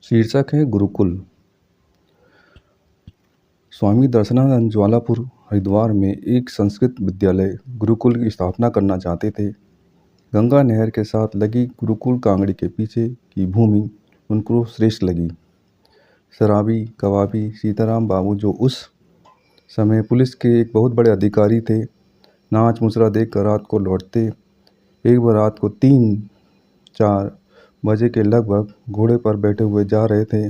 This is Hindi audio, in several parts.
शीर्षक है गुरुकुल। स्वामी दर्शनानंद ज्वालापुर हरिद्वार में एक संस्कृत विद्यालय गुरुकुल की स्थापना करना चाहते थे। गंगा नहर के साथ लगी गुरुकुल कांगड़ी के पीछे की भूमि उनको श्रेष्ठ लगी। शराबी कबाबी सीताराम बाबू, जो उस समय पुलिस के एक बहुत बड़े अधिकारी थे, नाच मुसरा देख कर रात को लौटते। एक बार रात को 3-4 बजे के लगभग घोड़े पर बैठे हुए जा रहे थे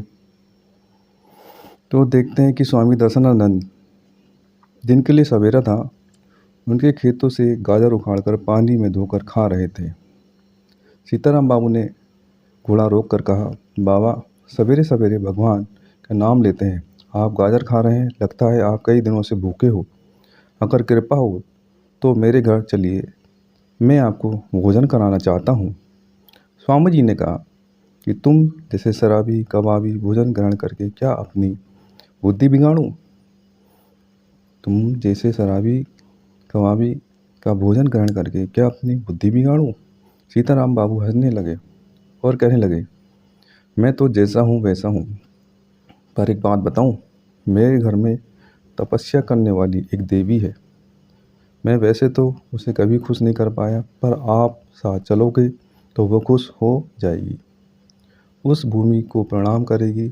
तो देखते हैं कि स्वामी दर्शनानंद, दिन के लिए सवेरा था, उनके खेतों से गाजर उखाड़कर पानी में धोकर खा रहे थे। सीताराम बाबू ने घोड़ा रोक कर कहा, बाबा, सवेरे सवेरे भगवान का नाम लेते हैं, आप गाजर खा रहे हैं, लगता है आप कई दिनों से भूखे हो। अगर कृपा हो तो मेरे घर चलिए, मैं आपको भोजन कराना चाहता हूँ। स्वामी जी ने कहा कि तुम जैसे शराबी कबाबी भोजन ग्रहण करके क्या अपनी बुद्धि बिगाड़ूं? तुम जैसे शराबी कबाबी का भोजन ग्रहण करके क्या अपनी बुद्धि बिगाड़ूं? सीताराम बाबू हंसने लगे और कहने लगे, मैं तो जैसा हूँ वैसा हूँ, पर एक बात बताऊँ, मेरे घर में तपस्या करने वाली एक देवी है। मैं वैसे तो उसे कभी खुश नहीं कर पाया, पर आप साथ चलोगे तो वो खुश हो जाएगी। उस भूमि को प्रणाम करेगी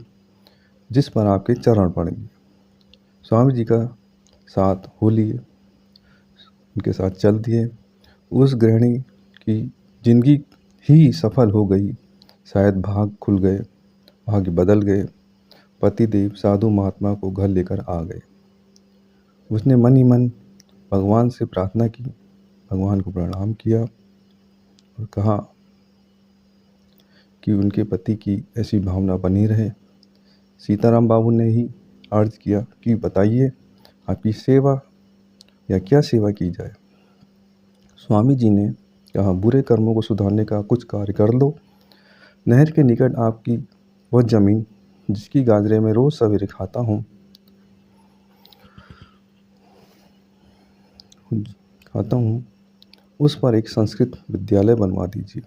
जिस पर आपके चरण पड़ेंगे। स्वामी जी का साथ हो लिए, उनके साथ चल दिए। उस गृहिणी की जिंदगी ही सफल हो गई। शायद भाग खुल गए, भाग्य बदल गए। पतिदेव साधु महात्मा को घर लेकर आ गए। उसने मन ही मन भगवान से प्रार्थना की, भगवान को प्रणाम किया और कहा कि उनके पति की ऐसी भावना बनी रहे। सीताराम बाबू ने ही अर्ज किया कि बताइए, आपकी सेवा या क्या सेवा की जाए। स्वामी जी ने कहा, बुरे कर्मों को सुधारने का कुछ कार्य कर दो। नहर के निकट आपकी वह जमीन जिसकी गाजरे में रोज सवेरे खाता हूँ, उस पर एक संस्कृत विद्यालय बनवा दीजिए।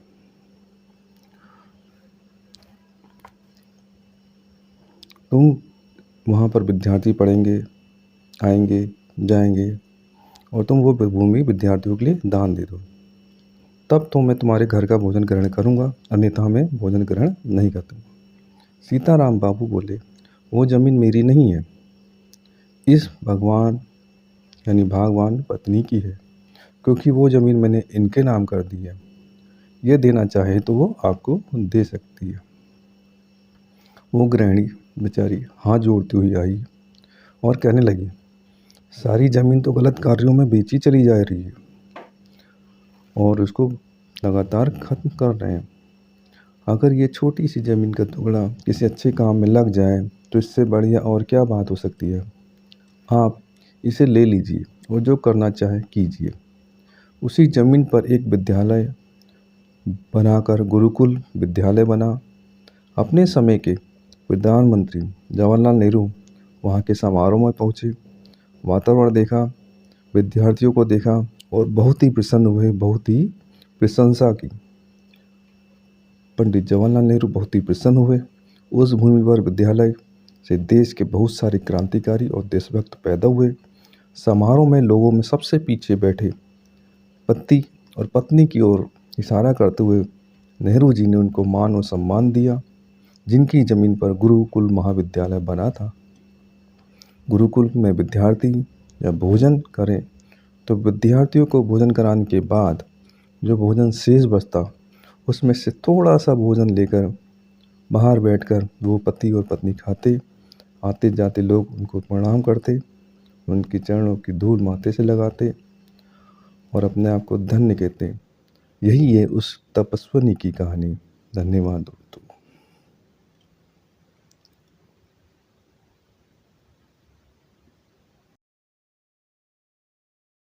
तुम वहाँ पर विद्यार्थी पढ़ेंगे, आएंगे जाएंगे, और तुम वो भूमि विद्यार्थियों के लिए दान दे दो। तब तो मैं तुम्हारे घर का भोजन ग्रहण करूँगा, अन्यथा मैं भोजन ग्रहण नहीं करता। सीताराम बाबू बोले, वो ज़मीन मेरी नहीं है, इस भगवान यानी भगवान पत्नी की है, क्योंकि वो ज़मीन मैंने इनके नाम कर दी है। ये देना चाहे तो वो आपको दे सकती है। वो गृहिणी बेचारी हाथ जोड़ती हुई आई और कहने लगी, सारी ज़मीन तो गलत कार्यों में बेची चली जा रही है और उसको लगातार ख़त्म कर रहे हैं। अगर ये छोटी सी ज़मीन का टुकड़ा किसी अच्छे काम में लग जाए तो इससे बढ़िया और क्या बात हो सकती है। आप इसे ले लीजिए और जो करना चाहे कीजिए। उसी ज़मीन पर एक विद्यालय बनाकर गुरुकुल विद्यालय बना। अपने समय के प्रधानमंत्री जवाहरलाल नेहरू वहाँ के समारोह में पहुँचे, वातावरण देखा, विद्यार्थियों को देखा और बहुत ही प्रसन्न हुए, बहुत ही प्रशंसा की। पंडित जवाहरलाल नेहरू बहुत ही प्रसन्न हुए। उस भूमि पर विद्यालय से देश के बहुत सारे क्रांतिकारी और देशभक्त पैदा हुए। समारोह में लोगों में सबसे पीछे बैठे पति और पत्नी की ओर इशारा करते हुए नेहरू जी ने उनको मान और सम्मान दिया, जिनकी ज़मीन पर गुरुकुल महाविद्यालय बना था। गुरुकुल में विद्यार्थी जब भोजन करें तो विद्यार्थियों को भोजन कराने के बाद जो भोजन शेष बचता, उसमें से थोड़ा सा भोजन लेकर बाहर बैठकर वो पति और पत्नी खाते। आते जाते लोग उनको प्रणाम करते, उनके चरणों की धूल माथे से लगाते और अपने आप को धन्य कहते। यही है उस तपस्विनी की कहानी। धन्यवाद दोस्तों।